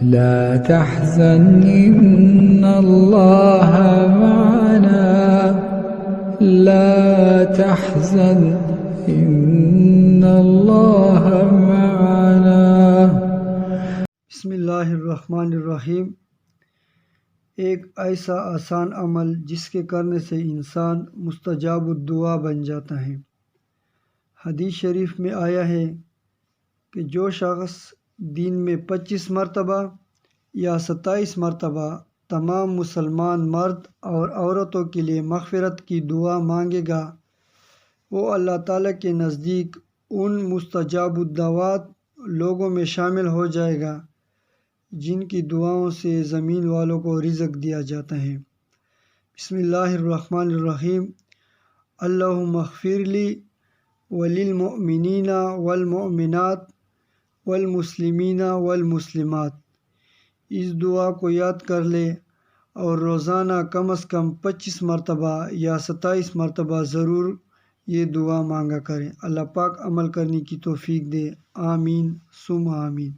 لا تحزن إن الله معنا لا تحزن إن الله معنا۔ بسم اللہ الرحمن الرحیم۔ ایک ایسا آسان عمل جس کے کرنے سے انسان مستجاب الدعا بن جاتا ہے۔ حدیث شریف میں آیا ہے کہ جو شخص دن میں 25 مرتبہ یا 27 مرتبہ تمام مسلمان مرد اور عورتوں کے لیے مغفرت کی دعا مانگے گا، وہ اللہ تعالیٰ کے نزدیک ان مستجاب الدعوات لوگوں میں شامل ہو جائے گا جن کی دعاؤں سے زمین والوں کو رزق دیا جاتا ہے۔ بسم اللہ الرحمن الرحیم۔ اللہم اغفر لی وللمؤمنین والمؤمنات والمسلمین والمسلمات۔ اس دعا کو یاد کر لے اور روزانہ کم از کم 25 مرتبہ یا 27 مرتبہ ضرور یہ دعا مانگا کریں۔ اللہ پاک عمل کرنے کی توفیق دے، آمین ثم آمین۔